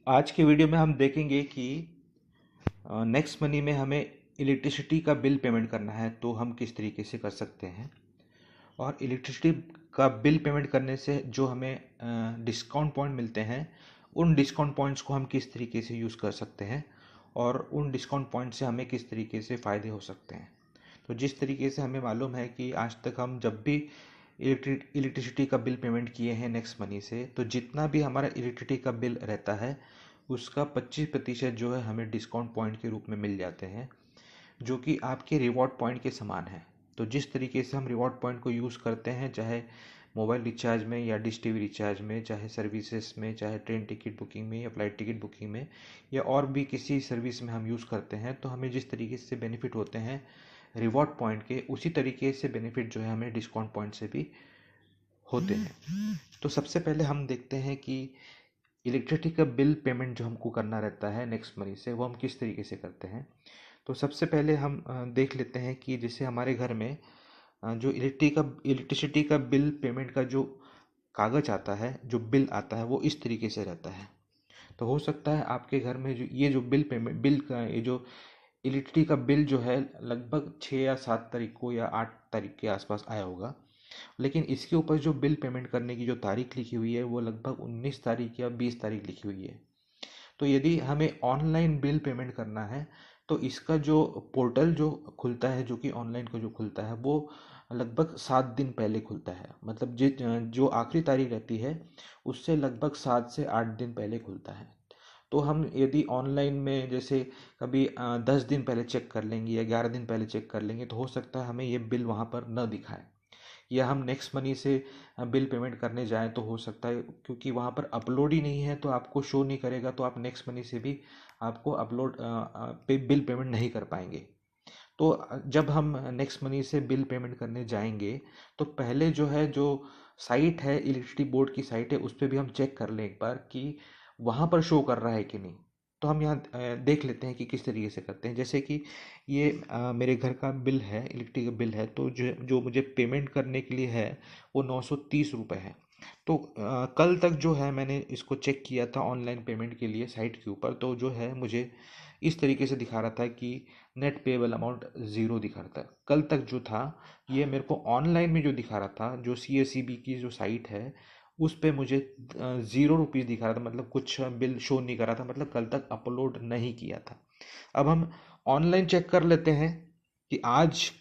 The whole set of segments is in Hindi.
आज के वीडियो में हम देखेंगे कि नेक्स्ट मनी में हमें इलेक्ट्रिसिटी का बिल पेमेंट करना है तो हम किस तरीके से कर सकते हैं। और इलेक्ट्रिसिटी का बिल पेमेंट करने से जो हमें डिस्काउंट पॉइंट मिलते हैं, उन डिस्काउंट पॉइंट्स को हम किस तरीके से यूज़ कर सकते हैं और उन डिस्काउंट पॉइंट से हमें किस तरीके से फ़ायदे हो सकते हैं। तो जिस तरीके से हमें मालूम है कि आज तक हम जब भी इलेक्ट्रिसिटी का बिल पेमेंट किए हैं नेक्स्ट मनी से, तो जितना भी हमारा इलेक्ट्रिसिटी का बिल रहता है उसका 25% जो है हमें डिस्काउंट पॉइंट के रूप में मिल जाते हैं, जो कि आपके रिवॉर्ड पॉइंट के समान है। तो जिस तरीके से हम रिवॉर्ड पॉइंट को यूज़ करते हैं, चाहे मोबाइल रिचार्ज में या डिश टीवी रिचार्ज में, चाहे सर्विसेज में, चाहे ट्रेन टिकट बुकिंग में या फ्लाइट टिकट बुकिंग में या और भी किसी सर्विस में हम यूज़ करते हैं, तो हमें जिस तरीके से बेनिफिट होते हैं रिवॉर्ड पॉइंट के, उसी तरीके से बेनिफिट जो है हमें डिस्काउंट पॉइंट से भी होते हैं। तो सबसे पहले हम देखते हैं कि इलेक्ट्रिसिटी का बिल पेमेंट जो हमको करना रहता है नेक्स्ट मनी से, वो हम किस तरीके से करते हैं। तो सबसे पहले हम देख लेते हैं कि जैसे हमारे घर में जो इलेक्ट्रिसिटी का बिल पेमेंट का जो कागज़ आता है, जो बिल आता है, वो इस तरीके से रहता है। तो हो सकता है आपके घर में जो बिल का ये जो इलेक्ट्रिसिटी का बिल जो है लगभग 6 या 7 तारीख को या 8 तारीख के आसपास आया होगा, लेकिन इसके ऊपर जो बिल पेमेंट करने की जो तारीख लिखी हुई है वो लगभग 19 तारीख या 20 तारीख लिखी हुई है। तो यदि हमें ऑनलाइन बिल पेमेंट करना है तो इसका जो पोर्टल जो खुलता है, जो कि ऑनलाइन का जो खुलता है, वो लगभग 7 दिन पहले खुलता है। मतलब जो आखिरी तारीख रहती है उससे लगभग 7 से 8 दिन पहले खुलता है। तो हम यदि ऑनलाइन में जैसे कभी 10 दिन पहले चेक कर लेंगे या 11 दिन पहले चेक कर लेंगे, तो हो सकता है हमें ये बिल वहाँ पर न दिखाए, या हम नेक्स्ट मनी से बिल पेमेंट करने जाएं तो हो सकता है क्योंकि वहाँ पर अपलोड ही नहीं है तो आपको शो नहीं करेगा, तो आप नेक्स्ट मनी से भी आपको अपलोड पे बिल पेमेंट नहीं कर पाएंगे। तो जब हम नेक्स्ट मनी से बिल पेमेंट करने जाएंगे तो पहले जो है, जो साइट है, इलेक्ट्रिसिटी बोर्ड की साइट है, उस पर भी हम चेक कर लें एक बार कि वहाँ पर शो कर रहा है कि नहीं। तो हम यहाँ देख लेते हैं कि किस तरीके से करते हैं। जैसे कि ये मेरे घर का बिल है, इलेक्ट्रिक बिल है, तो जो जो मुझे पेमेंट करने के लिए है वो 930 रुपये है। तो कल तक जो है मैंने इसको चेक किया था ऑनलाइन पेमेंट के लिए साइट के ऊपर, तो जो है मुझे इस तरीके से दिखा रहा था कि नेट पेबल अमाउंट ज़ीरो दिखा रहा था। कल तक जो था ये मेरे को ऑनलाइन में जो दिखा रहा था, जो CSEB की जो साइट है उस पे मुझे ₹0 दिखा रहा था, मतलब कुछ बिल शो नहीं कर रहा था, मतलब कल तक अपलोड नहीं किया था। अब हम ऑनलाइन चेक कर लेते हैं कि आज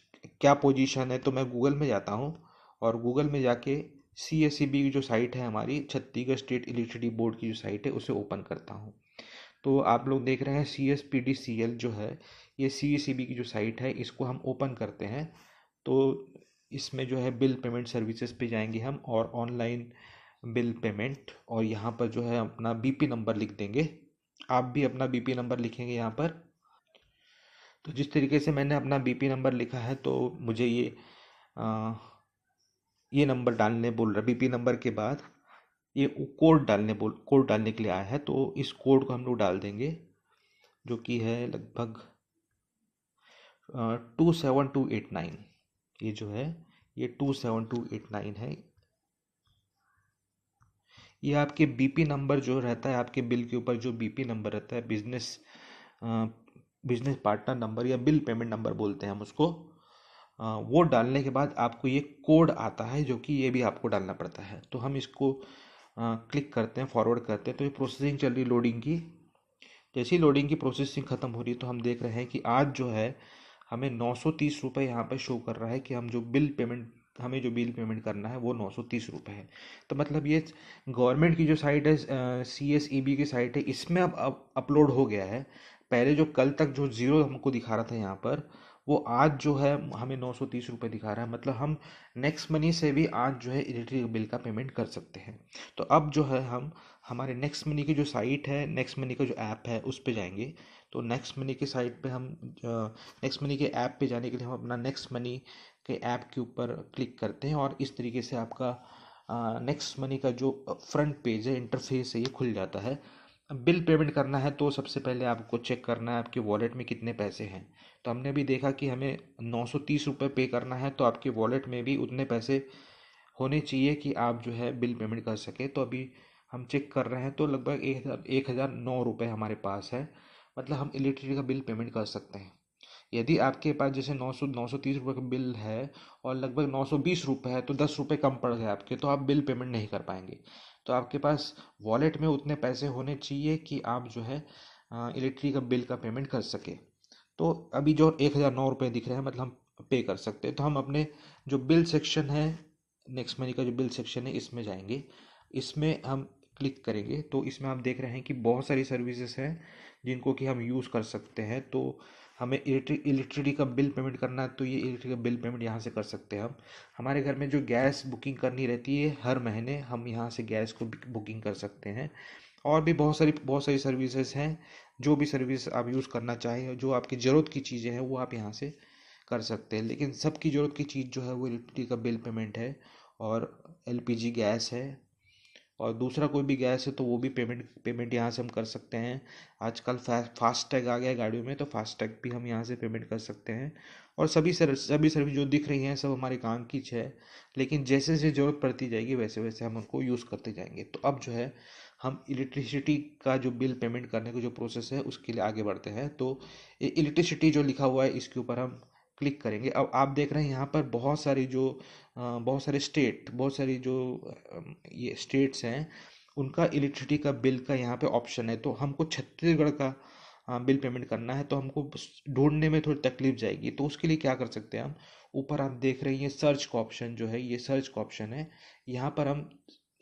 क्या पोजीशन है। तो मैं गूगल में जाता हूँ और गूगल में जाके CSEB की जो साइट है, हमारी छत्तीसगढ़ स्टेट इलेक्ट्रिसिटी बोर्ड की जो साइट है, उसे ओपन करता हूँ। तो आप लोग देख रहे हैं CSPDCL जो है, ये CSEB की जो साइट है, इसको हम ओपन करते हैं। तो इसमें जो है बिल पेमेंट सर्विसेज पे जाएंगे हम और ऑनलाइन बिल पेमेंट, और यहाँ पर जो है अपना BP नंबर लिख देंगे। आप भी अपना BP नंबर लिखेंगे यहाँ पर। तो जिस तरीके से मैंने अपना BP नंबर लिखा है, तो मुझे आ, ये नंबर डालने बोल रहा है। BP नंबर के बाद ये कोड डालने के लिए आया है, तो इस कोड को हम लोग डाल देंगे, जो कि है लगभग 27289। ये जो है ये 27289 है। ये आपके BP नंबर जो रहता है, आपके बिल के ऊपर जो BP नंबर रहता है, बिजनेस पार्टनर नंबर या बिल पेमेंट नंबर बोलते हैं हम उसको। वो डालने के बाद आपको ये कोड आता है, जो कि ये भी आपको डालना पड़ता है। तो हम इसको क्लिक करते हैं, फॉरवर्ड करते हैं, तो ये प्रोसेसिंग चल रही लोडिंग की। जैसी लोडिंग की प्रोसेसिंग ख़त्म हो रही है तो हम देख रहे हैं कि आज जो है हमें 930 रुपये यहाँ पर शो कर रहा है कि हमें जो बिल पेमेंट करना है वो 930 रुपये है। तो मतलब ये गवर्नमेंट की जो साइट है, CSEB की साइट है, इसमें अब अपलोड हो गया है। पहले जो कल तक जो ज़ीरो हमको दिखा रहा था यहाँ पर, वो आज जो है हमें 930 रुपये दिखा रहा है। मतलब हम नेक्स्ट मनी से भी आज जो है इलेक्ट्रिक बिल का पेमेंट कर सकते हैं। तो अब जो है हम हमारे नेक्स्ट मनी की जो साइट है, नेक्स्ट मनी का जो ऐप है, उस पे जाएंगे। तो नेक्स्ट मनी की साइट पे हम नेक्स्ट मनी के ऐप पे जाने के लिए हम अपना नेक्स्ट मनी के ऐप के ऊपर क्लिक करते हैं और इस तरीके से आपका नेक्स्ट मनी का जो फ्रंट पेज है, इंटरफेस है, ये खुल जाता है। अब बिल पेमेंट करना है तो सबसे पहले आपको चेक करना है आपके वॉलेट में कितने पैसे हैं। तो हमने भी देखा कि हमें 930 रुपये पे करना है, तो आपके वॉलेट में भी उतने पैसे होने चाहिए कि आप जो है बिल पेमेंट कर सके। तो अभी हम चेक कर रहे हैं तो लगभग 1,009 रुपये हमारे पास है, मतलब हम इलेक्ट्रिसिटी का बिल पेमेंट कर सकते हैं। यदि आपके पास जैसे 930 रुपये का बिल है और लगभग 920 रुपये है, तो 10 रुपये कम पड़ गए आपके, तो आप बिल पेमेंट नहीं कर पाएंगे। तो आपके पास वॉलेट में उतने पैसे होने चाहिए कि आप जो है इलेक्ट्रिक का बिल का पेमेंट कर सके। तो अभी जो 1,009 रुपये दिख रहे हैं, मतलब हम पे कर सकते हैं। तो हम अपने जो बिल सेक्शन है, नेक्स्ट मनी का जो बिल सेक्शन है, इसमें जाएंगे। इसमें हम क्लिक करेंगे तो इसमें आप देख रहे हैं कि बहुत सारी सर्विसेज हैं जिनको कि हम यूज़ कर सकते हैं। तो हमें इलेक्ट्रिसिटी का बिल पेमेंट करना है तो ये इलेक्ट्रिक का बिल पेमेंट यहाँ से कर सकते हैं हम। हमारे घर में जो गैस बुकिंग करनी रहती है हर महीने, हम यहाँ से गैस को बुकिंग कर सकते हैं। और भी बहुत सारी सर्विसेज हैं। जो भी सर्विस आप यूज़ करना चाहें, जो आपकी ज़रूरत की चीज़ें हैं, वो आप यहाँ से कर सकते हैं। लेकिन सबकी ज़रूरत की चीज़ जो है वो इलेक्ट्रिसिटी का बिल पेमेंट है, और एलपीजी गैस है, और दूसरा कोई भी गैस है तो वो भी पेमेंट यहाँ से हम कर सकते हैं। आजकल फास्टैग आ गया है गाड़ियों में, तो फास्टैग भी हम यहाँ से पेमेंट कर सकते हैं। और सभी सर्विस जो दिख रही हैं सब हमारे काम की है, लेकिन जैसे जैसे ज़रूरत पड़ती जाएगी वैसे वैसे हम उनको यूज़ करते जाएंगे। तो अब जो है हम इलेक्ट्रिसिटी का जो बिल पेमेंट करने का जो प्रोसेस है उसके लिए आगे बढ़ते हैं। तो इलेक्ट्रिसिटी जो लिखा हुआ है इसके ऊपर हम क्लिक करेंगे। अब आप देख रहे हैं यहाँ पर बहुत सारी जो ये स्टेट्स हैं उनका इलेक्ट्रिसिटी का बिल का यहाँ पे ऑप्शन है। तो हमको छत्तीसगढ़ का बिल पेमेंट करना है, तो हमको ढूंढने में थोड़ी तकलीफ जाएगी। तो उसके लिए क्या कर सकते हैं हम, ऊपर आप देख रहे हैं ये सर्च का ऑप्शन जो है, ये सर्च का ऑप्शन है। यहाँ पर हम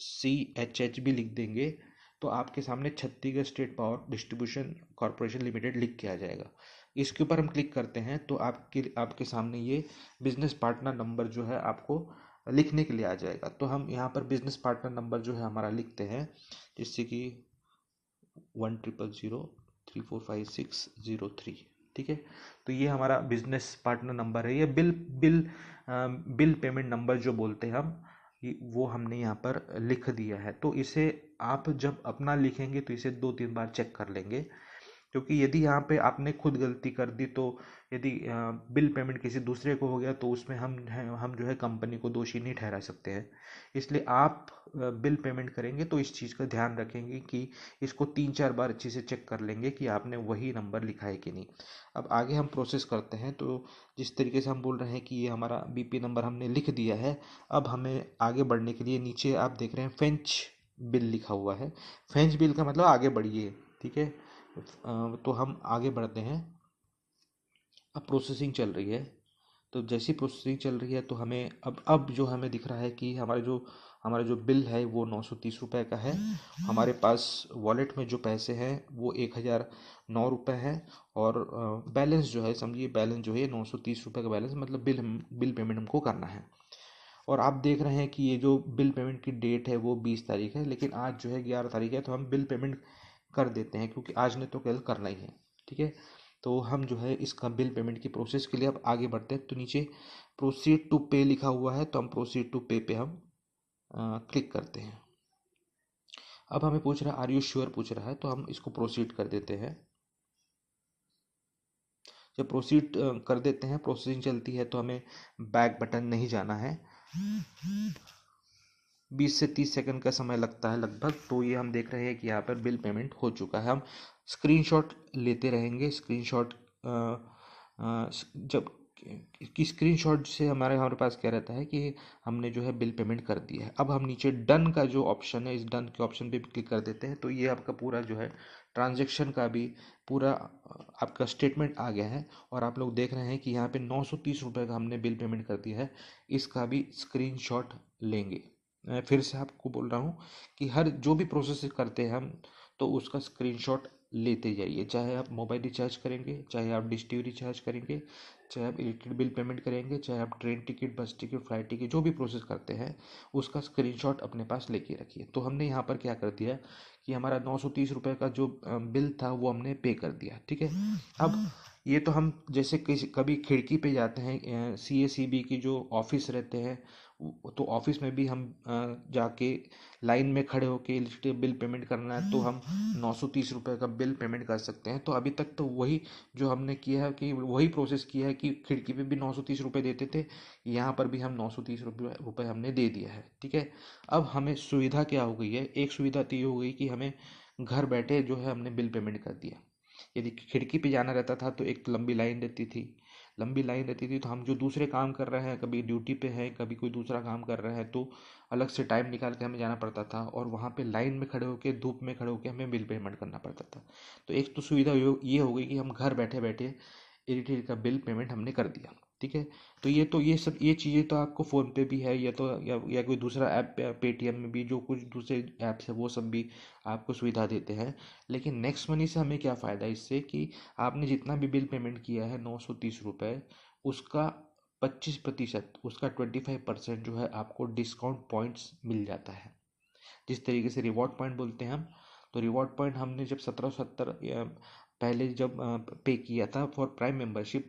CHH भी लिख देंगे तो आपके सामने Chhattisgarh state power distribution corporation limited लिख के आ जाएगा। इसके ऊपर हम क्लिक करते हैं तो आपके सामने ये बिजनेस पार्टनर नंबर जो है आपको लिखने के लिए आ जाएगा। तो हम यहाँ पर बिजनेस पार्टनर नंबर जो है हमारा लिखते हैं, जिससे कि 1000345603। ठीक है, तो ये हमारा बिजनेस पार्टनर नंबर है। ये बिल पेमेंट नंबर जो बोलते हैं हम, वो हमने यहाँ पर लिख दिया है। तो इसे आप जब अपना लिखेंगे तो इसे 2-3 बार चेक कर लेंगे, क्योंकि यदि यहाँ पे आपने खुद गलती कर दी तो यदि बिल पेमेंट किसी दूसरे को हो गया तो उसमें हम जो है कंपनी को दोषी नहीं ठहरा सकते हैं। इसलिए आप बिल पेमेंट करेंगे तो इस चीज़ का ध्यान रखेंगे कि इसको 3-4 बार अच्छे से चेक कर लेंगे कि आपने वही नंबर लिखा है कि नहीं। अब आगे हम प्रोसेस करते हैं। तो जिस तरीके से हम बोल रहे हैं कि ये हमारा BP नंबर हमने लिख दिया है, अब हमें आगे बढ़ने के लिए नीचे आप देख रहे हैं फेंच बिल लिखा हुआ है। फेंच बिल का मतलब आगे बढ़िए। ठीक है, तो हम आगे बढ़ते हैं। अब प्रोसेसिंग चल रही है, तो जैसी प्रोसेसिंग चल रही है तो हमें अब जो हमें दिख रहा है कि हमारा जो बिल है वो 930 रुपये का है। हमारे पास वॉलेट में जो पैसे हैं वो 1,009 रुपये है, और बैलेंस जो है, समझिए बैलेंस जो है 930 रुपये का बैलेंस, मतलब बिल पेमेंट हमको करना है। और आप देख रहे हैं कि ये जो बिल पेमेंट की डेट है वो 20 तारीख है, लेकिन आज जो है 11 तारीख है, तो हम बिल पेमेंट कर देते हैं क्योंकि आज ने तो कल करना ही है। ठीक है, तो हम जो है इसका बिल पेमेंट की प्रोसेस के लिए अब आगे बढ़ते हैं। तो नीचे प्रोसीड टू पे लिखा हुआ है, तो हम प्रोसीड टू पे पे हम क्लिक करते हैं। अब हमें पूछ रहा है आर यू श्योर पूछ रहा है, तो हम इसको प्रोसीड कर देते हैं। जब प्रोसीड कर देते हैं, प्रोसेसिंग चलती है, तो हमें बैक बटन नहीं जाना है। 20 से 30 सेकंड का समय लगता है लगभग। तो ये हम देख रहे हैं कि यहाँ पर बिल पेमेंट हो चुका है। हम स्क्रीनशॉट लेते रहेंगे। स्क्रीनशॉट जब कि स्क्रीनशॉट से हमारे पास क्या रहता है कि हमने जो है बिल पेमेंट कर दिया है। अब हम नीचे डन का जो ऑप्शन है, इस डन के ऑप्शन पे भी क्लिक कर देते हैं। तो ये आपका पूरा जो है ट्रांजैक्शन का भी पूरा आपका स्टेटमेंट आ गया है, और आप लोग देख रहे हैं कि यहाँ पे 930 रुपये का हमने बिल पेमेंट कर दिया है। इसका भी स्क्रीनशॉट लेंगे। मैं फिर से आपको बोल रहा हूँ कि हर जो भी प्रोसेस करते हैं हम, तो उसका स्क्रीनशॉट लेते जाइए। चाहे आप मोबाइल रिचार्ज करेंगे, चाहे आप डिश टीवी रिचार्ज करेंगे, चाहे आप इलेक्ट्रिक बिल पेमेंट करेंगे, चाहे आप ट्रेन टिकट, बस टिकट, फ्लाइट टिकट, जो भी प्रोसेस करते हैं उसका स्क्रीनशॉट अपने पास लेके रखिए। तो हमने यहाँ पर क्या कर दिया कि हमारा 930 रुपये का जो बिल था वो हमने पे कर दिया। ठीक है, अब ये तो हम जैसे कभी खिड़की पे जाते हैं, CACB की जो ऑफिस रहते हैं तो ऑफिस में भी हम जाके लाइन में खड़े होके इलेक्ट्रिसिटी बिल पेमेंट करना है तो हम 930 रुपये का बिल पेमेंट कर सकते हैं। तो अभी तक तो वही जो हमने किया है कि वही प्रोसेस किया है कि खिड़की पे भी 930 रुपये देते थे, यहाँ पर भी हम 930 रुपये हमने दे दिया है। ठीक है, अब हमें सुविधा क्या हो गई है, एक सुविधा तो ये हो गई कि हमें घर बैठे जो है हमने बिल पेमेंट कर दिया। यदि खिड़की पे जाना रहता था तो एक तो लंबी लाइन रहती थी, लंबी लाइन रहती थी तो हम जो दूसरे काम कर रहे हैं, कभी ड्यूटी पे है कभी कोई दूसरा काम कर रहे हैं, तो अलग से टाइम निकाल के हमें जाना पड़ता था और वहाँ पे लाइन में खड़े होके धूप में खड़े होके हमें बिल पेमेंट करना पड़ता था। तो एक तो सुविधा ये हो गई कि हम घर बैठे बैठे इलेक्ट्रिसिटी का बिल पेमेंट हमने कर दिया। ठीक है, तो ये सब ये चीज़ें तो आपको फ़ोन पे भी है, या कोई दूसरा ऐप पेटीएम में भी जो कुछ दूसरे ऐप्स है वो सब भी आपको सुविधा देते हैं। लेकिन नेक्स्ट मनी से हमें क्या फ़ायदा इससे कि आपने जितना भी बिल पेमेंट किया है 930 रुपये, उसका 25%, उसका 25% जो है आपको डिस्काउंट पॉइंट्स मिल जाता है। जिस तरीके से रिवॉर्ड पॉइंट बोलते हैं हम, तो रिवॉर्ड पॉइंट हमने जब 1770 पहले जब पे किया था फॉर प्राइम मेंबरशिप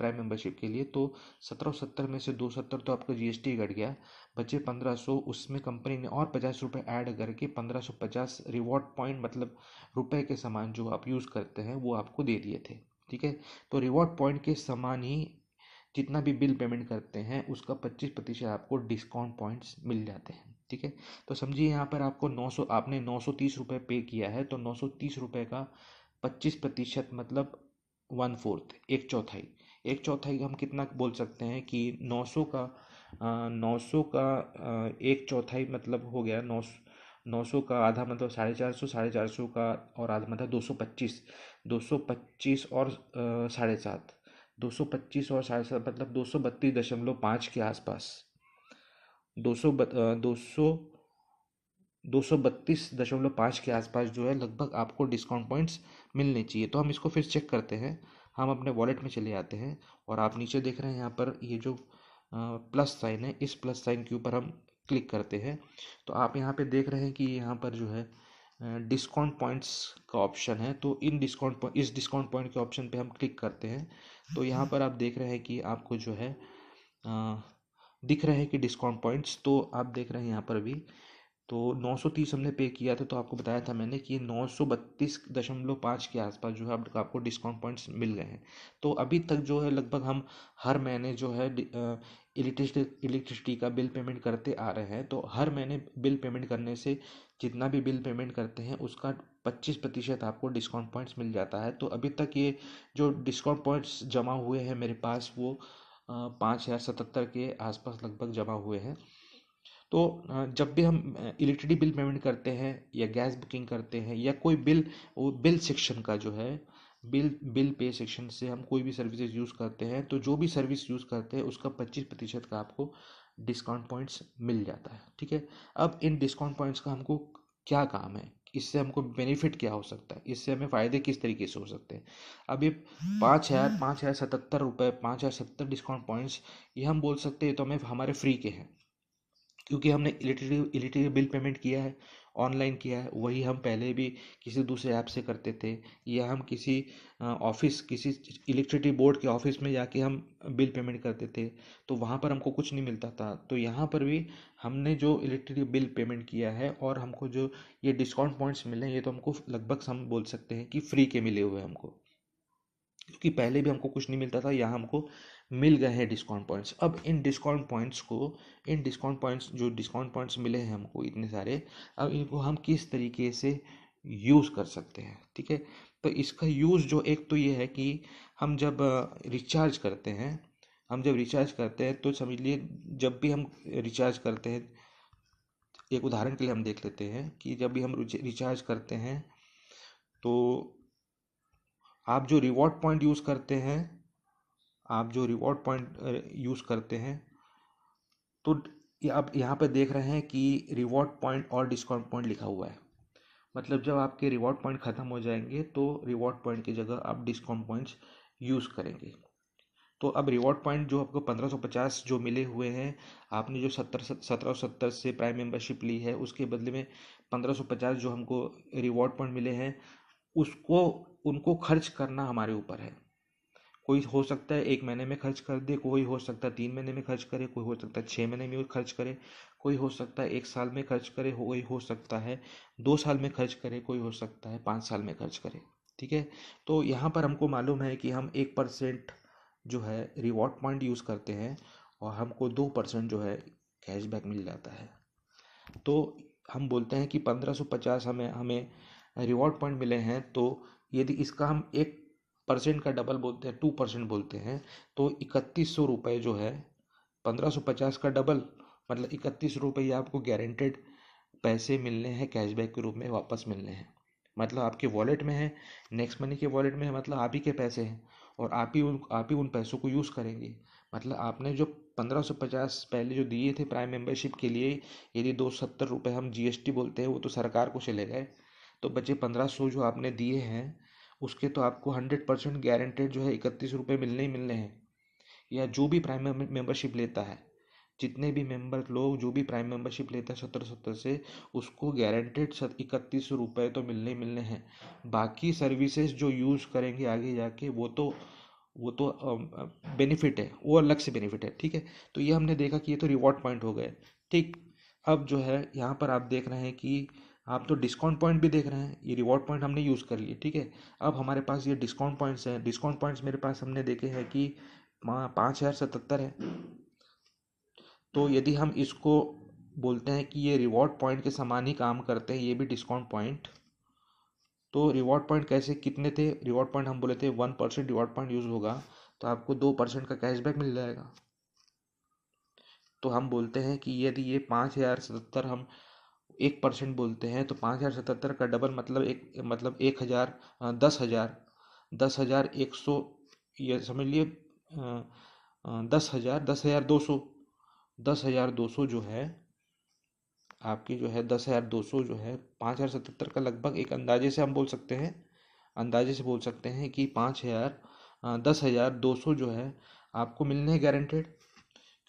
के लिए, तो 1770 में से 270 तो आपका जीएसटी कट गया, बचे 1500। उसमें कंपनी ने और 50 रुपये ऐड करके 1550 रिवॉर्ड पॉइंट मतलब रुपए के समान जो आप यूज़ करते हैं वो आपको दे दिए थे। ठीक है, तो रिवॉर्ड पॉइंट के समान ही जितना भी बिल पेमेंट करते हैं उसका 25% आपको डिस्काउंट पॉइंट्स मिल जाते हैं। ठीक है, तो समझिए यहाँ पर आपने 930 रुपये पे किया है, तो 930 रुपये का 25% मतलब 1/4, एक चौथाई। एक चौथाई हम कितना बोल सकते हैं कि 900 का एक चौथाई मतलब हो गया 900 का आधा मतलब 450, 450 का और आधा मतलब 225, 225 और 7.5, 225 और 7.5 मतलब 232.5 के आसपास, 232.5 के आसपास जो है लगभग आपको डिस्काउंट पॉइंट्स मिलने चाहिए। तो हम इसको फिर चेक करते हैं, हम अपने वॉलेट में चले आते हैं और आप नीचे देख रहे हैं यहाँ पर ये जो प्लस साइन है, इस प्लस साइन के ऊपर हम क्लिक करते हैं। तो आप यहाँ पे देख रहे हैं कि यहाँ पर जो है डिस्काउंट पॉइंट्स का ऑप्शन है, तो इस डिस्काउंट पॉइंट के ऑप्शन पे हम क्लिक करते हैं। तो यहाँ पर आप देख रहे हैं कि आपको जो है अ, दिख रहे हैं कि डिस्काउंट पॉइंट्स, तो आप देख रहे हैं यहाँ पर भी। तो 930 हमने पे किया था, तो आपको बताया था मैंने कि 932.5 के आसपास जो है आपको डिस्काउंट पॉइंट्स मिल गए हैं। तो अभी तक जो है लगभग हम हर महीने जो है इलेक्ट्रिसिटी का बिल पेमेंट करते आ रहे हैं। तो हर महीने बिल पेमेंट करने से जितना भी बिल पेमेंट करते हैं उसका 25% आपको डिस्काउंट पॉइंट्स मिल जाता है। तो अभी तक ये जो डिस्काउंट पॉइंट्स जमा हुए हैं मेरे पास वो 5077 के आसपास लगभग जमा हुए हैं। तो जब भी हम इलेक्ट्रिसिटी बिल पेमेंट करते हैं या गैस बुकिंग करते हैं या कोई बिल, वो बिल सेक्शन का जो है बिल पे सेक्शन से हम कोई भी सर्विसेज यूज़ करते हैं, तो जो भी सर्विस यूज़ करते हैं उसका 25% का आपको डिस्काउंट पॉइंट्स मिल जाता है। ठीक है, अब इन डिस्काउंट पॉइंट्स का हमको क्या काम है, इससे हमको बेनिफिट क्या हो सकता है, इससे हमें फ़ायदे किस तरीके से हो सकते हैं। अब ये 5,077 रुपये, 5,070 डिस्काउंट पॉइंट्स, ये हम बोल सकते हैं तो हमें हमारे फ्री के हैं, क्योंकि हमने इलेक्ट्रिसिटी बिल पेमेंट किया है, ऑनलाइन किया है। वही हम पहले भी किसी दूसरे ऐप से करते थे, या हम किसी ऑफिस, किसी इलेक्ट्रिसिटी बोर्ड के ऑफिस में जाके हम बिल पेमेंट करते थे, तो वहाँ पर हमको कुछ नहीं मिलता था। तो यहाँ पर भी हमने जो इलेक्ट्रिसिटी बिल पेमेंट किया है और हमको जो ये डिस्काउंट पॉइंट्स मिले हैं, ये तो हमको लगभग हम बोल सकते हैं कि फ्री के मिले हुए हैं हमको, क्योंकि पहले भी हमको कुछ नहीं मिलता था, यहाँ हमको मिल गए हैं डिस्काउंट पॉइंट्स। अब इन डिस्काउंट पॉइंट्स जो डिस्काउंट पॉइंट्स मिले हैं हमको इतने सारे, अब इनको हम किस तरीके से यूज़ कर सकते हैं। ठीक है, तो इसका यूज़ जो एक तो ये है कि हम जब रिचार्ज करते हैं, तो समझ लिए जब भी हम रिचार्ज करते हैं, एक उदाहरण के लिए हम देख लेते हैं कि जब भी हम रिचार्ज करते हैं, तो आप जो रिवॉर्ड पॉइंट यूज़ करते हैं, तो आप यहाँ पे देख रहे हैं कि रिवॉर्ड पॉइंट और डिस्काउंट पॉइंट लिखा हुआ है। मतलब जब आपके रिवॉर्ड पॉइंट ख़त्म हो जाएंगे तो रिवॉर्ड पॉइंट की जगह आप डिस्काउंट पॉइंट्स यूज़ करेंगे। तो अब रिवॉर्ड पॉइंट जो आपको 1550 जो मिले हुए हैं, आपने जो 1770 से प्राइम मेंबरशिप ली है, उसके बदले में 1550 जो हमको रिवॉर्ड पॉइंट मिले हैं, उसको उनको खर्च करना हमारे ऊपर है। कोई हो सकता है 1 महीने में खर्च कर दे, कोई हो सकता है 3 महीने में खर्च करे, कोई हो सकता है 6 महीने में खर्च करे, कोई हो सकता है 1 साल में खर्च करे, कोई हो सकता है 2 साल में खर्च करे, कोई हो सकता है 5 साल में खर्च करे। ठीक है, तो यहाँ पर हमको मालूम है कि हम 1% जो है रिवॉर्ड पॉइंट यूज़ करते हैं और हमको 2% जो है कैशबैक मिल जाता है। तो हम बोलते हैं कि 1550 हमें हमें रिवॉर्ड पॉइंट मिले हैं। तो यदि इसका हम 1% का डबल बोलते हैं, 2% बोलते हैं, तो 3100 रुपये जो है, 1550 का डबल मतलब 31 रुपये आपको गारंटेड पैसे मिलने हैं, कैशबैक के रूप में वापस मिलने हैं। मतलब आपके वॉलेट में है, नेक्स्ट मनी के वॉलेट में है, मतलब आप ही के पैसे हैं और आप ही उन पैसों को यूज़ करेंगे। मतलब आपने जो 1550 पहले जो दिए थे प्राइम मेंबरशिप के लिए, यदि 270 रुपये हम जीएसटी बोलते हैं, वो तो सरकार को चले गए, तो बचे 1500 जो आपने दिए हैं, उसके तो आपको 100% गारंटेड जो है 31 रुपये मिलने ही मिलने हैं। या जो भी प्राइम मेंबरशिप लेता है, जितने भी मेंबर लोग जो भी प्राइम मेंबरशिप लेता है 1770 से, उसको गारंटेड 31 रुपये तो मिलने ही मिलने हैं। बाकी सर्विसेज जो यूज़ करेंगे आगे जाके, वो तो बेनिफिट है, वो अलग से बेनिफिट है। ठीक है, तो ये हमने देखा कि ये तो रिवॉर्ड पॉइंट हो गए। ठीक, अब जो है यहाँ पर आप देख रहे हैं कि आप तो डिस्काउंट पॉइंट भी देख रहे हैं, ये रिवॉर्ड पॉइंट हमने यूज़ कर लिए। ठीक है, अब हमारे पास ये डिस्काउंट पॉइंट्स हैं। डिस्काउंट पॉइंट्स मेरे पास हमने देखे हैं कि 5077 है। तो यदि हम इसको बोलते हैं कि ये रिवॉर्ड पॉइंट के समान ही काम करते हैं, ये भी डिस्काउंट पॉइंट, तो रिवॉर्ड पॉइंट कैसे कितने थे? रिवॉर्ड पॉइंट हम बोले थे 1% रिवॉर्ड पॉइंट यूज़ होगा तो आपको 2% का कैशबैक मिल जाएगा। तो हम बोलते हैं कि यदि ये 5077 हम 1% बोलते हैं, तो 5077 का डबल मतलब 1000, 10,000, 10,100, ये समझ लिए, 10,000, 10,200, 10,200 जो है आपकी, जो है 10,200 जो है 5077 का लगभग एक अंदाजे से हम बोल सकते हैं, अंदाजे से बोल सकते हैं कि 10,200 जो है आपको मिलने हैं गारंटेड।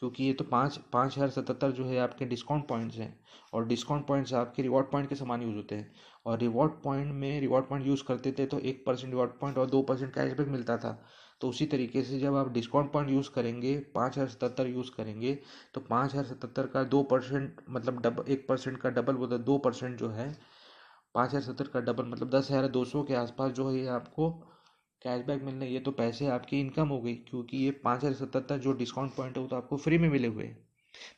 क्योंकि ये तो 5,077 जो है आपके डिस्काउंट पॉइंट्स हैं, और डिस्काउंट पॉइंट्स आपके रिवॉर्ड पॉइंट के समान यूज़ होते हैं। और रिवॉर्ड पॉइंट यूज़ करते थे तो 1% रिवॉर्ड पॉइंट और 2% कैशबैक मिलता था। तो उसी तरीके से जब आप डिस्काउंट पॉइंट यूज़ करेंगे, 5,077 यूज़ करेंगे, तो 5,077 का 2% मतलब 1% का डबल, वो 2% जो है 5,077 का डबल मतलब 10,200 के आसपास जो है ये आपको कैशबैक मिलने। ये तो पैसे आपकी इनकम हो गई, क्योंकि ये 5,077 जो डिस्काउंट पॉइंट है वो तो आपको फ्री में मिले हुए हैं।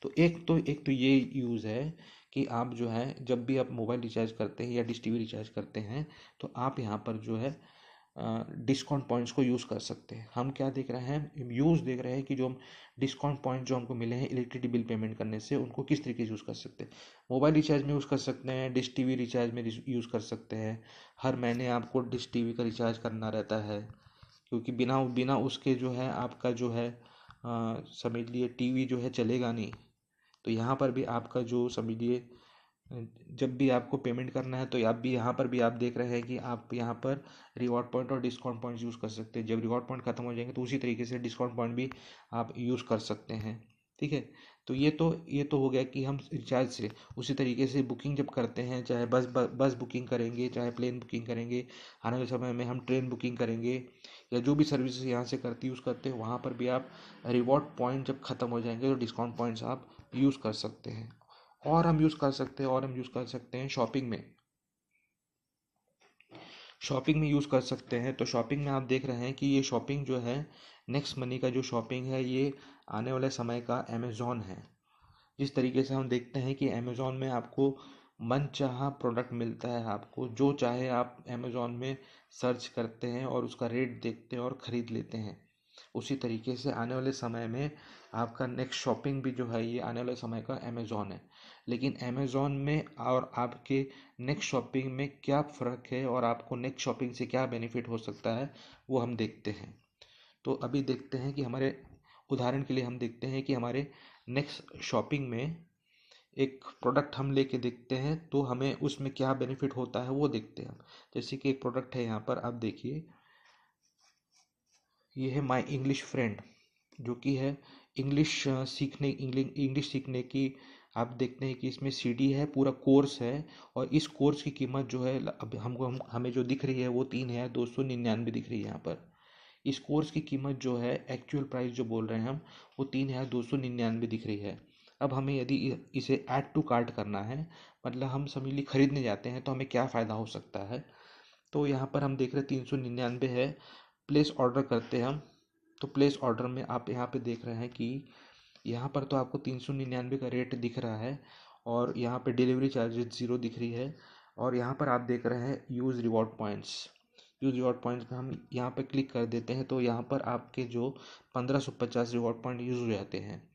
तो एक तो ये यूज़ है कि आप जो है जब भी आप मोबाइल रिचार्ज करते हैं या डिश टीवी रिचार्ज करते हैं, तो आप यहाँ पर जो है डिस्काउंट पॉइंट्स को यूज़ कर सकते हैं। हम क्या देख रहे हैं, यूज़ देख रहे हैं कि जो हम डिस्काउंट पॉइंट जो हमको मिले हैं इलेक्ट्रिसिटी बिल पेमेंट करने से, उनको किस तरीके से यूज़ कर सकते हैं। मोबाइल रिचार्ज में यूज़ कर सकते हैं, डिश टीवी रिचार्ज में यूज़ कर सकते हैं। हर महीने आपको डिश टीवी का रिचार्ज करना रहता है, क्योंकि बिना बिना उसके जो है आपका जो है समझ लिए टीवी जो है चलेगा नहीं। तो यहाँ पर भी आपका जो समझिए, जब भी आपको पेमेंट करना है तो आप भी यहाँ पर भी आप देख रहे हैं कि आप यहाँ पर रिवॉर्ड पॉइंट और डिस्काउंट पॉइंट्स यूज़ कर सकते हैं। जब रिवॉर्ड पॉइंट खत्म हो जाएंगे तो उसी तरीके से डिस्काउंट पॉइंट भी आप यूज़ कर सकते हैं। ठीक है, तो ये तो हो गया कि हम रिचार्ज से। उसी तरीके से बुकिंग जब करते हैं, चाहे बस बुकिंग करेंगे, चाहे प्लेन बुकिंग करेंगे, आने वाले समय में हम ट्रेन बुकिंग करेंगे, या जो भी सर्विसेज यहाँ से यूज़ करते हैं, वहाँ पर भी आप रिवॉर्ड पॉइंट जब ख़त्म हो जाएंगे तो डिस्काउंट पॉइंट्स आप यूज़ कर सकते हैं। और हम यूज़ कर सकते हैं शॉपिंग में यूज़ कर सकते हैं। तो शॉपिंग में आप देख रहे हैं कि ये शॉपिंग जो है, नेक्स्ट मनी का जो शॉपिंग है, ये आने वाले समय का अमेज़ॉन है। जिस तरीके से हम देखते हैं कि अमेज़ॉन में आपको मनचाहा प्रोडक्ट मिलता है, आपको जो चाहे आप अमेज़ॉन में सर्च करते हैं और उसका रेट देखते हैं और ख़रीद लेते हैं। उसी तरीके से आने वाले समय में आपका नेक्स्ट शॉपिंग भी जो है, ये आने वाले समय का अमेज़ॉन है। लेकिन अमेज़ॉन में और आपके नेक्स्ट शॉपिंग में क्या फ़र्क है, और आपको नेक्स्ट शॉपिंग से क्या बेनिफिट हो सकता है, वो हम देखते हैं। तो अभी देखते हैं कि हमारे उदाहरण के लिए हम देखते हैं कि हमारे नेक्स्ट शॉपिंग में एक प्रोडक्ट हम लेके देखते हैं तो हमें उसमें क्या बेनिफिट होता है वो देखते हैं हम। जैसे कि एक प्रोडक्ट है, यहाँ पर आप देखिए, ये है माई इंग्लिश फ्रेंड, जो कि है इंग्लिश सीखने की। आप देखते हैं कि इसमें सीडी है, पूरा कोर्स है, और इस कोर्स की कीमत जो है अब हमें जो दिख रही है वो 3,299 दिख रही है यहाँ पर। इस कोर्स की कीमत जो है, एक्चुअल प्राइस जो बोल रहे हैं हम, वो 3,299 दिख रही है। अब हमें यदि इसे ऐड टू कार्ट करना है, मतलब हम समझ ली खरीदने जाते हैं, तो हमें क्या फ़ायदा हो सकता है। तो यहाँ पर हम देख रहे हैं 399 है, प्लेस ऑर्डर करते हैं हम। तो प्लेस ऑर्डर में आप यहाँ पे देख रहे हैं कि यहाँ पर तो आपको 399 का रेट दिख रहा है, और यहाँ पे डिलीवरी चार्जेस ज़ीरो दिख रही है। और यहाँ पर आप देख रहे हैं use reward points. Use reward points में हम यहाँ पर क्लिक कर देते हैं, तो यहाँ पर आपके जो 1550 रिवॉर्ड पॉइंट यूज़ हो जाते हैं।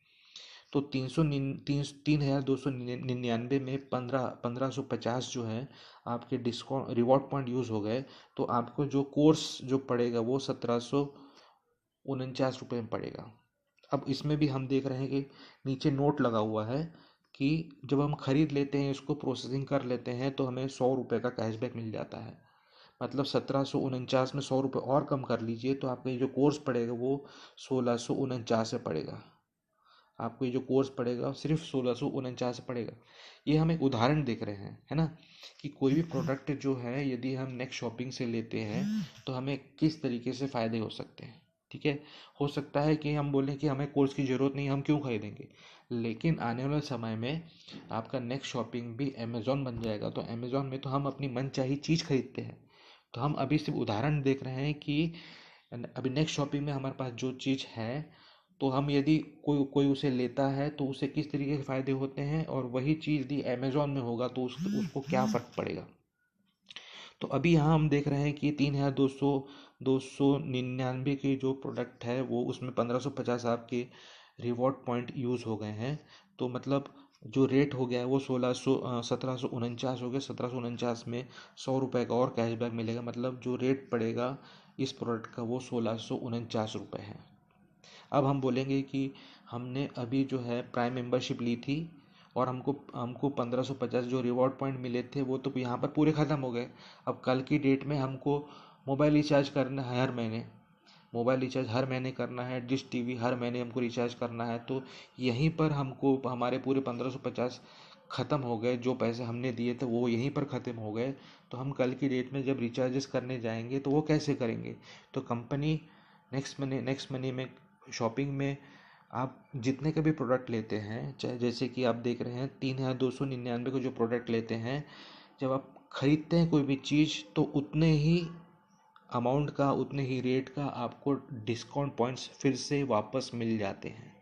तो 3,299 में 1550 जो है आपके डिस्काउंट रिवॉर्ड पॉइंट यूज़ हो गए, तो आपको जो कोर्स जो पड़ेगा वो 1749 रुपये में पड़ेगा। अब इसमें भी हम देख रहे हैं कि नीचे नोट लगा हुआ है कि जब हम खरीद लेते हैं, इसको प्रोसेसिंग कर लेते हैं, तो हमें 100 रुपये का कैशबैक मिल जाता है। मतलब 1749 में 100 रुपये और कम कर लीजिए, तो आपका ये जो कोर्स पड़ेगा वो 1649 से पड़ेगा। आपको ये जो कोर्स पड़ेगा सिर्फ 1649 से पड़ेगा। ये हम एक उदाहरण देख रहे हैं, है ना, कि कोई भी प्रोडक्ट जो है यदि हम नेक्स्ट शॉपिंग से लेते हैं तो हमें किस तरीके से फ़ायदे हो सकते हैं। ठीक है, हो सकता है कि हम बोलें कि हमें कोर्स की ज़रूरत नहीं, हम क्यों खरीदेंगे, लेकिन आने वाले समय में आपका नेक्स्ट शॉपिंग भी अमेज़ॉन बन जाएगा, तो अमेज़ॉन में तो हम अपनी मनचाही चीज़ खरीदते हैं। तो हम अभी सिर्फ उदाहरण देख रहे हैं कि अभी नेक्स्ट शॉपिंग में हमारे पास जो चीज़ है, तो हम यदि कोई कोई उसे लेता है तो उसे किस तरीके के फ़ायदे होते हैं, और वही चीज़ यदि अमेज़ॉन में होगा तो उसको क्या फ़र्क पड़ेगा। तो अभी यहाँ हम देख रहे हैं कि 3,299 के जो प्रोडक्ट है वो उसमें 1550 आपके रिवॉर्ड पॉइंट यूज़ हो गए हैं। तो मतलब जो रेट हो गया है वो 1749 हो गया। 1749 में 100 रुपये का और कैशबैक मिलेगा, मतलब जो रेट पड़ेगा इस प्रोडक्ट का वो 1649 रुपये है। अब हम बोलेंगे कि हमने अभी जो है प्राइम मेंबरशिप ली थी, और हमको हमको 1550 जो रिवॉर्ड पॉइंट मिले थे वो तो यहाँ पर पूरे ख़त्म हो गए। अब कल की डेट में हमको मोबाइल रिचार्ज करना है हर महीने, मोबाइल रिचार्ज हर महीने करना है, डिश टीवी हर महीने हमको रिचार्ज करना है। तो यहीं पर हमको हमारे पूरे 1550 ख़त्म हो गए, जो पैसे हमने दिए थे वो यहीं पर ख़त्म हो गए। तो हम कल की डेट में जब रिचार्जेस करने जाएंगे तो वो कैसे करेंगे। तो कंपनी नेक्स्ट मनी में शॉपिंग में आप जितने का भी प्रोडक्ट लेते हैं, चाहे जैसे कि आप देख रहे हैं 3,299 का जो प्रोडक्ट लेते हैं, जब आप खरीदते हैं कोई भी चीज़ तो उतने ही अमाउंट का, उतने ही रेट का आपको डिस्काउंट पॉइंट्स फिर से वापस मिल जाते हैं।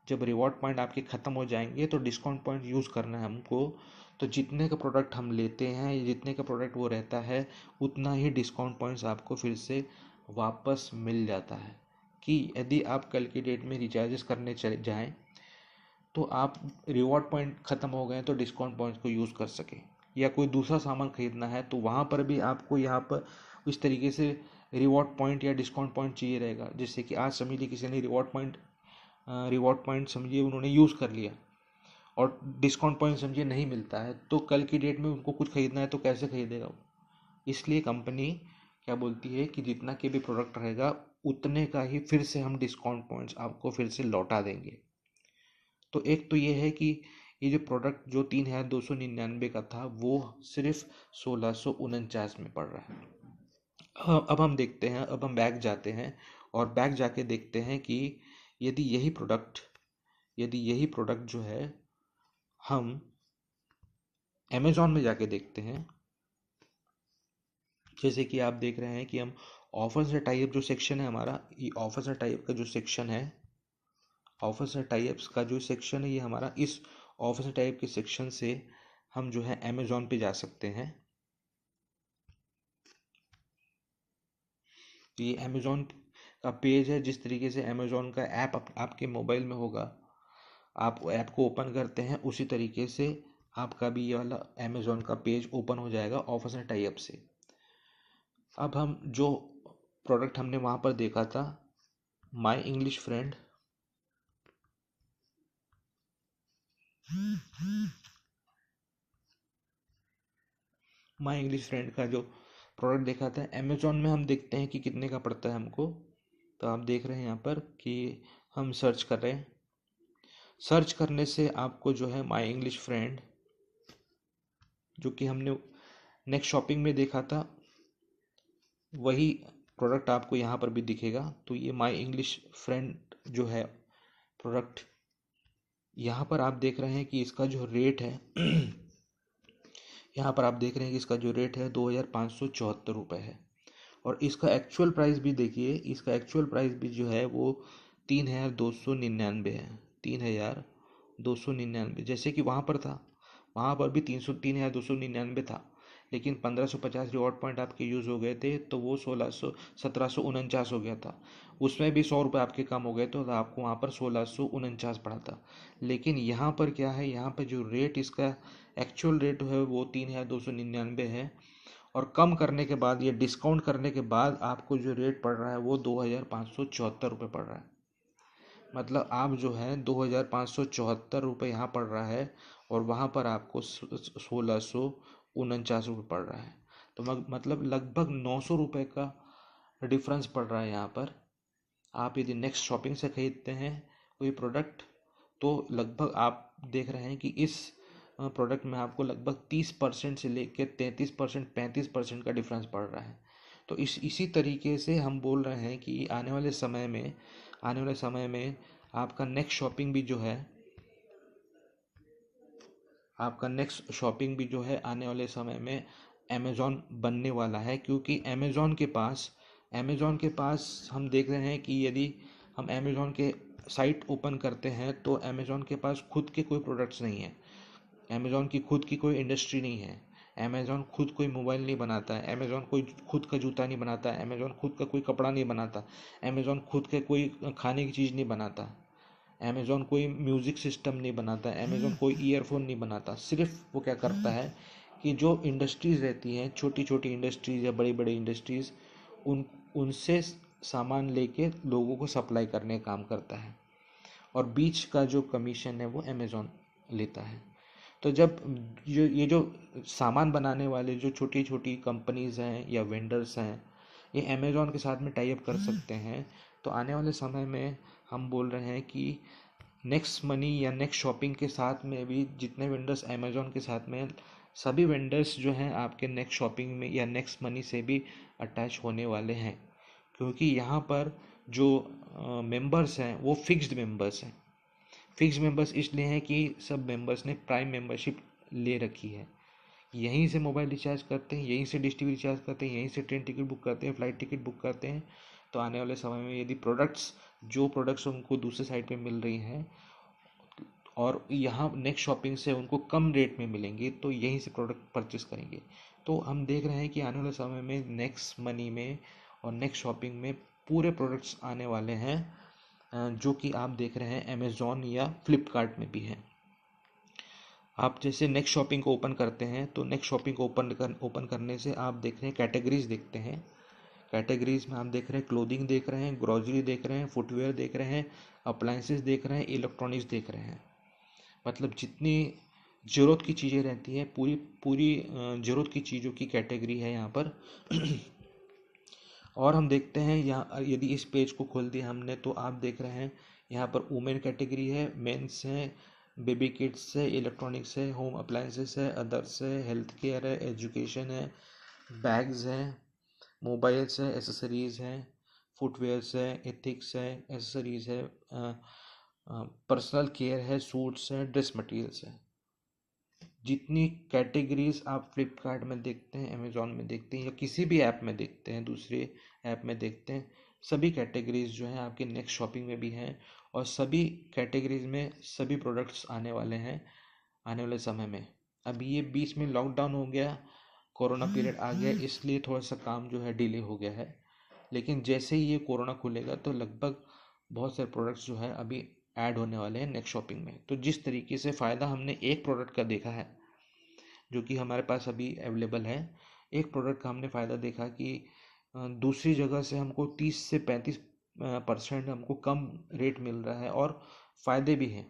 जब रिवॉर्ड पॉइंट आपके ख़त्म हो जाएंगे तो डिस्काउंट पॉइंट यूज़ करना है हमको। तो जितने का प्रोडक्ट हम लेते हैं, जितने का प्रोडक्ट वो रहता है, उतना ही डिस्काउंट पॉइंट्स आपको फिर से वापस मिल जाता है। कि यदि आप कल की डेट में रिचार्जेस करने चले जाएँ तो आप रिवॉर्ड पॉइंट ख़त्म हो गए तो डिस्काउंट पॉइंट्स को यूज़ कर सकें, या कोई दूसरा सामान खरीदना है तो वहाँ पर भी आपको यहाँ पर इस तरीके से रिवॉर्ड पॉइंट या डिस्काउंट पॉइंट चाहिए रहेगा। जैसे कि आज समझ लीजिए किसी ने रिवॉर्ड पॉइंट समझिए उन्होंने यूज़ कर लिया, और डिस्काउंट पॉइंट समझिए नहीं मिलता है, तो कल की डेट में उनको कुछ खरीदना है तो कैसे खरीदेगा वो। इसलिए कंपनी क्या बोलती है कि जितना के भी प्रोडक्ट रहेगा उतने का ही फिर से हम डिस्काउंट पॉइंट्स आपको फिर से लौटा देंगे। तो एक तो ये है कि ये जो प्रोडक्ट जो 3,299 का था वो सिर्फ 1649 में पड़ रहा है। अब हम देखते हैं, अब हम बैक जाते हैं और बैक जाके देखते हैं कि यदि यही प्रोडक्ट जो है हम अमेज़ॉन में जाके देखते हैं। जैसे कि आप देख रहे हैं कि हम ऑफर्स एंड टाइप जो सेक्शन है हमारा, ये ऑफर्स एंड टाइप का जो सेक्शन है, ऑफर्स एंड टाइप्स का जो सेक्शन है ये हमारा, इस ऑफर्स एंड टाइप के सेक्शन से हम जो है अमेज़ॉन पे जा सकते हैं। तो ये अमेज़ॉन का पेज है। जिस तरीके से अमेज़ॉन का ऐप आपके मोबाइल में होगा, आप ऐप को ओपन करते हैं उसी तरीके से आपका भी ये वाला अमेज़ॉन का पेज ओपन हो जाएगा ऑफर्स एंड टाइप से। अब हम जो प्रोडक्ट हमने वहाँ पर देखा था, माई इंग्लिश फ्रेंड, का जो प्रोडक्ट देखा था अमेज़ॉन में, हम देखते हैं कि कितने का पड़ता है हमको। तो आप देख रहे हैं यहाँ पर कि हम सर्च कर रहे हैं। सर्च करने से आपको जो है माई इंग्लिश फ्रेंड, जो कि हमने नेक्स्ट शॉपिंग में देखा था, वही प्रोडक्ट आपको यहाँ पर भी दिखेगा। तो ये माई इंग्लिश फ्रेंड जो है प्रोडक्ट, यहाँ पर आप देख रहे हैं कि इसका जो रेट है यहाँ पर आप देख रहे हैं कि इसका जो रेट है 2574 रुपये है। और इसका एक्चुअल प्राइस भी देखिए, इसका एक्चुअल प्राइस भी जो है वो 3299 है। 3299, जैसे कि वहाँ पर था, वहाँ पर भी 3299 था, लेकिन 1550 रिवॉर्ड पॉइंट आपके यूज़ हो गए थे तो वो 1749 हो गया था। उसमें भी 100 रुपये आपके कम हो गए तो आपको वहाँ पर 1649 पड़ा था। लेकिन यहाँ पर क्या है, यहाँ पर जो रेट इसका एक्चुअल रेट है वो 3299 है, और कम करने के बाद, ये डिस्काउंट करने के बाद आपको जो रेट पड़ रहा है वो 2574 रुपये पड़ रहा है। मतलब आप जो है 2574 रुपये यहाँ पड़ रहा है, और वहाँ पर आपको 1649 रुपये पड़ रहा है। तो मतलब लगभग 900 रुपये का डिफरेंस पड़ रहा है यहाँ पर। आप यदि नेक्स्ट शॉपिंग से ख़रीदते हैं कोई प्रोडक्ट, तो लगभग आप देख रहे हैं कि इस प्रोडक्ट में आपको लगभग 30% से लेकर 33%, 35% का डिफरेंस पड़ रहा है। तो इसी तरीके से हम बोल रहे हैं कि आने वाले समय में आपका नेक्स्ट शॉपिंग भी जो है, आने वाले समय में अमेज़ॉन बनने वाला है। क्योंकि अमेज़ॉन के पास हम देख रहे हैं कि यदि हम अमेज़ॉन के साइट ओपन करते हैं तो अमेज़ॉन के पास खुद के कोई प्रोडक्ट्स नहीं है, अमेज़ॉन की खुद की कोई इंडस्ट्री नहीं है, अमेज़ॉन खुद कोई मोबाइल नहीं बनाता है, अमेज़ॉन कोई खुद का जूता नहीं बनाता है, अमेज़ॉन खुद का कोई कपड़ा नहीं बनाता, अमेज़ॉन खुद के कोई खाने की चीज़ नहीं बनाता, अमेज़ॉन कोई म्यूज़िक सिस्टम नहीं बनाता, अमेज़ॉन कोई ईयरफोन नहीं बनाता। सिर्फ वो क्या करता है कि जो इंडस्ट्रीज़ रहती हैं, छोटी छोटी इंडस्ट्रीज़ या बड़ी बड़ी इंडस्ट्रीज़, उनसे सामान लेके लोगों को सप्लाई करने का काम करता है, और बीच का जो कमीशन है वो अमेज़ॉन लेता है। तो जब ये जो सामान बनाने वाले जो छोटी छोटी कंपनीज़ हैं या वेंडर्स हैं, ये अमेज़ॉन के साथ में टाई अप कर सकते हैं, तो आने वाले समय में हम बोल रहे हैं कि नेक्स्ट मनी या नेक्स्ट शॉपिंग के साथ में भी जितने वेंडर्स अमेज़ॉन के साथ में, सभी वेंडर्स जो हैं आपके नेक्स्ट शॉपिंग में या नेक्स्ट मनी से भी अटैच होने वाले हैं। क्योंकि यहाँ पर जो मेंबर्स हैं वो फिक्स्ड मेंबर्स इसलिए हैं कि सब मेंबर्स ने प्राइम मेंबरशिप ले रखी है। यहीं से मोबाइल रिचार्ज करते हैं, यहीं से डिश टीवी रिचार्ज करते हैं, यहीं से ट्रेन टिकट बुक करते हैं, फ्लाइट टिकट बुक करते हैं। तो आने वाले समय में यदि जो प्रोडक्ट्स उनको दूसरे साइड पे मिल रही हैं और यहाँ नेक्स्ट शॉपिंग से उनको कम रेट में मिलेंगे, तो यहीं से प्रोडक्ट परचेस करेंगे। तो हम देख रहे हैं कि आने वाले समय में नेक्स्ट मनी में और नेक्स्ट शॉपिंग में पूरे प्रोडक्ट्स आने वाले हैं, जो कि आप देख रहे हैं अमेज़ॉन या फ्लिपकार्ट में भी हैं। आप जैसे नेक्स्ट शॉपिंग को ओपन करते हैं तो नेक्स्ट शॉपिंग को ओपन करने से आप देख रहे हैं कैटेगरीज देखते हैं। कैटेगरीज में आप देख रहे हैं क्लोथिंग देख रहे हैं, ग्रोसरी देख रहे हैं, फुटवेयर देख रहे हैं, अप्लायंसेस देख रहे हैं, इलेक्ट्रॉनिक्स देख रहे हैं। मतलब जितनी ज़रूरत की चीज़ें रहती हैं, पूरी पूरी ज़रूरत की चीज़ों की कैटेगरी है यहाँ पर। और हम देखते हैं यहाँ, यदि इस पेज को खोल दिया हमने तो आप देख रहे हैं यहाँ पर वुमेन कैटेगरी है, मेंस है, बेबी किड्स है, इलेक्ट्रॉनिक्स है, होम अप्लायंसेस है, अदर्स है, हेल्थ केयर है, एजुकेशन है, बैग्स है, मोबाइल्स है, एसेसरीज़ हैं, फुटवेयर्स है, एथिक्स है, एसेसरीज़ है, पर्सनल केयर है, सूट्स हैं, ड्रेस मटेरियल्स है। जितनी कैटेगरीज आप फ्लिपकार्ट में देखते हैं, अमेज़ॉन में देखते हैं, या किसी भी ऐप में देखते हैं, दूसरे ऐप में देखते हैं, सभी कैटेगरीज जो हैं आपकी नेक्स्ट शॉपिंग में भी हैं। और सभी कैटेगरीज में सभी प्रोडक्ट्स आने वाले हैं आने वाले समय में। अभी ये बीच में लॉकडाउन हो गया, कोरोना पीरियड आ गया, इसलिए थोड़ा सा काम जो है डिले हो गया है। लेकिन जैसे ही ये कोरोना खुलेगा तो लगभग बहुत सारे प्रोडक्ट्स जो है अभी ऐड होने वाले हैं नेक्स्ट शॉपिंग में। तो जिस तरीके से फ़ायदा हमने एक प्रोडक्ट का देखा है जो कि हमारे पास अभी अवेलेबल है, एक प्रोडक्ट का हमने फ़ायदा देखा कि दूसरी जगह से हमको 30 से 35% हमको कम रेट मिल रहा है, और फ़ायदे भी हैं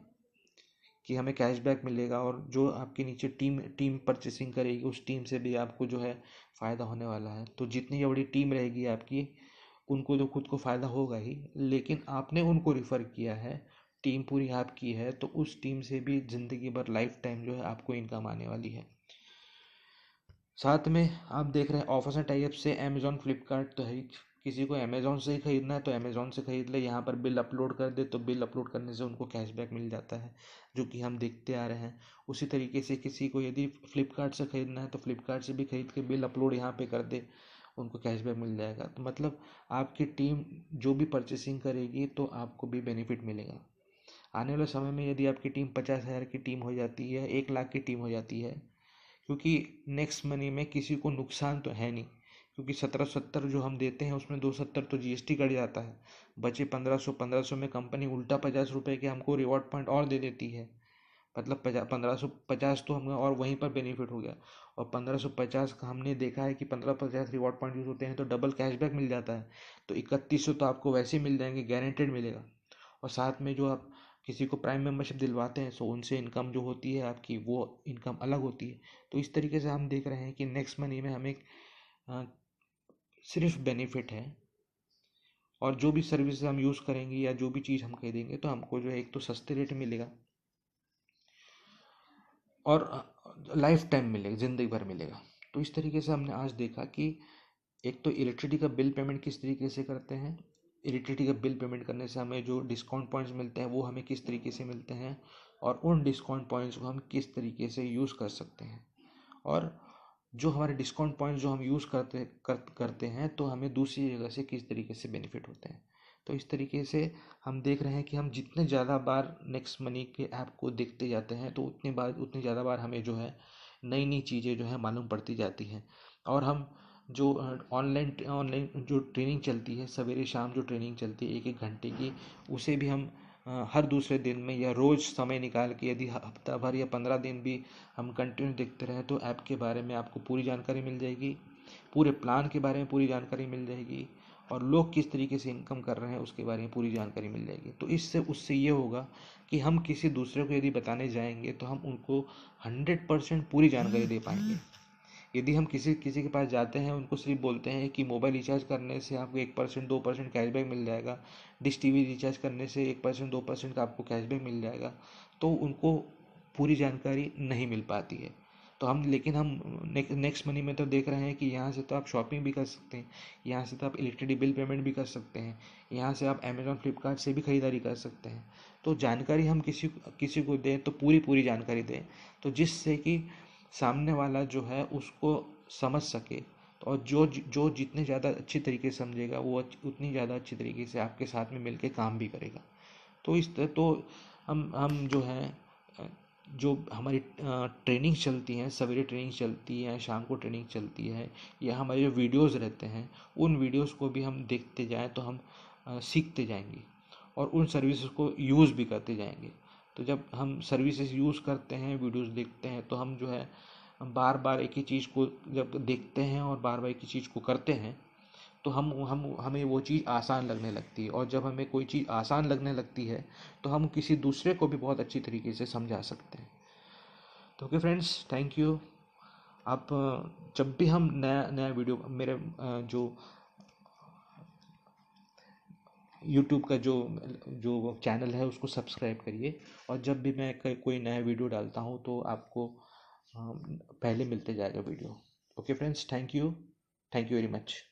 कि हमें कैशबैक मिलेगा, और जो आपके नीचे टीम परचेसिंग करेगी उस टीम से भी आपको जो है फ़ायदा होने वाला है। तो जितनी बड़ी टीम रहेगी आपकी, उनको तो खुद को फ़ायदा होगा ही, लेकिन आपने उनको रिफ़र किया है, टीम पूरी आपकी है, तो उस टीम से भी ज़िंदगी भर लाइफ टाइम जो है आपको इनकम आने वाली है। साथ में आप देख रहे हैं ऑफर्स एंड टाई अप से अमेज़ॉन फ्लिपकार्ट तो है ही, किसी को अमेज़ॉन से ही ख़रीदना है तो अमेज़ॉन से ख़रीद ले, यहाँ पर बिल अपलोड कर दे तो बिल अपलोड करने से उनको कैशबैक मिल जाता है, जो कि हम देखते आ रहे हैं। उसी तरीके से किसी को यदि फ्लिपकार्ट से ख़रीदना है तो फ्लिपकार्ट से भी ख़रीद के बिल अपलोड यहाँ पे कर दे, उनको कैशबैक मिल जाएगा। तो मतलब आपकी टीम जो भी परचेसिंग करेगी तो आपको भी बेनिफिट मिलेगा। आने वाले समय में यदि आपकी टीम 50,000 की टीम हो जाती है, 1 लाख की टीम हो जाती है, क्योंकि नेक्स्ट मनी में किसी को नुकसान तो है नहीं, क्योंकि 1770 जो हम देते हैं उसमें 270 तो जीएसटी कट जाता है, बचे 1500 में कंपनी उल्टा 50 रुपये के हमको रिवॉर्ड पॉइंट और दे देती है। मतलब 1550 तो हमें और वहीं पर बेनिफिट हो गया। और 1550 का हमने देखा है कि 1550 रिवॉर्ड पॉइंट यूज होते हैं तो डबल कैशबैक मिल जाता है। तो 3100 तो आपको वैसे ही मिल जाएंगे, गारंटेड मिलेगा। और साथ में जो आप किसी को प्राइम मेंबरशिप दिलवाते हैं सो उनसे इनकम जो होती है आपकी वो इनकम अलग होती है। तो इस तरीके से हम देख रहे हैं कि नेक्स्ट मनी में हमें अ, सिर्फ बेनिफिट है। और जो भी सर्विस हम यूज़ करेंगे या जो भी चीज़ हम खरीदेंगे तो हमको जो है एक तो सस्ते रेट मिलेगा और लाइफ टाइम मिलेगा, ज़िंदगी भर मिलेगा। तो इस तरीके से हमने आज देखा कि एक तो इलेक्ट्रिसिटी का बिल पेमेंट किस तरीके से करते हैं, इलेक्ट्रिसिटी का बिल पेमेंट करने से हमें जो डिस्काउंट पॉइंट्स मिलते हैं वो हमें किस तरीके से मिलते हैं, और उन डिस्काउंट पॉइंट्स को हम किस तरीके से यूज़ कर सकते हैं। और जो हमारे डिस्काउंट पॉइंट्स जो हम यूज़ करते हैं तो हमें दूसरी जगह से किस तरीके से बेनिफिट होते हैं। तो इस तरीके से हम देख रहे हैं कि हम जितने ज़्यादा बार नेक्स्ट मनी के ऐप को देखते जाते हैं तो उतनी ज़्यादा बार हमें जो है नई नई चीज़ें जो है मालूम पड़ती जाती हैं। और हम जो ऑनलाइन ऑनलाइन जो ट्रेनिंग चलती है, सवेरे शाम जो ट्रेनिंग चलती है 1-1 घंटे की, उसे भी हम हर दूसरे दिन में या रोज़ समय निकाल के यदि हफ्ता भर या 15 दिन भी हम कंटिन्यू देखते रहें तो ऐप के बारे में आपको पूरी जानकारी मिल जाएगी, पूरे प्लान के बारे में पूरी जानकारी मिल जाएगी, और लोग किस तरीके से इनकम कर रहे हैं उसके बारे में पूरी जानकारी मिल जाएगी। तो इससे उससे ये होगा कि हम किसी दूसरे को यदि बताने जाएंगे तो हम उनको 100% पूरी जानकारी दे पाएंगे। यदि हम किसी किसी के पास जाते हैं उनको सिर्फ बोलते हैं कि मोबाइल रिचार्ज करने से आपको 1% 2% कैशबैक मिल जाएगा, डिश टीवी रिचार्ज करने से 1% 2% का आपको कैशबैक मिल जाएगा, तो उनको पूरी जानकारी नहीं मिल पाती है। तो हम लेकिन हम नेक्स्ट मनी में तो देख रहे हैं कि यहाँ से तो आप शॉपिंग भी कर सकते हैं, यहाँ से तो आप इलेक्ट्रिसिटी बिल पेमेंट भी कर सकते हैं, यहाँ से आप अमेजॉन फ्लिपकार्ट से भी खरीदारी कर सकते हैं। तो जानकारी हम किसी किसी को दें तो पूरी पूरी जानकारी दें, तो जिससे कि सामने वाला जो है उसको समझ सके। और जो जितने ज़्यादा अच्छी तरीके से समझेगा वो उतनी ज़्यादा अच्छी तरीके से आपके साथ में मिलके काम भी करेगा। तो इस तरह तो हम जो है जो हमारी ट्रेनिंग चलती हैं, सवेरे ट्रेनिंग चलती है, शाम को ट्रेनिंग चलती है, या हमारे जो वीडियोज़ रहते हैं उन वीडियोज़ को भी हम देखते जाएं तो हम सीखते जाएंगे और उन सर्विसेज को यूज़ भी करते जाएंगे। तो जब हम सर्विसेज यूज़ करते हैं, वीडियोज़ देखते हैं, तो हम जो है बार बार एक ही चीज़ को जब देखते हैं और बार बार एक ही चीज़ को करते हैं तो हम हमें वो चीज़ आसान लगने लगती है। और जब हमें कोई चीज़ आसान लगने लगती है तो हम किसी दूसरे को भी बहुत अच्छी तरीके से समझा सकते हैं। तो ओके फ्रेंड्स, थैंक यू। आप जब भी हम नया नया वीडियो मेरे जो यूट्यूब का जो जो चैनल है उसको सब्सक्राइब करिए, और जब भी मैं कोई नया वीडियो डालता हूँ तो आपको पहले मिलते जाएगा video. Okay friends, thank you very much.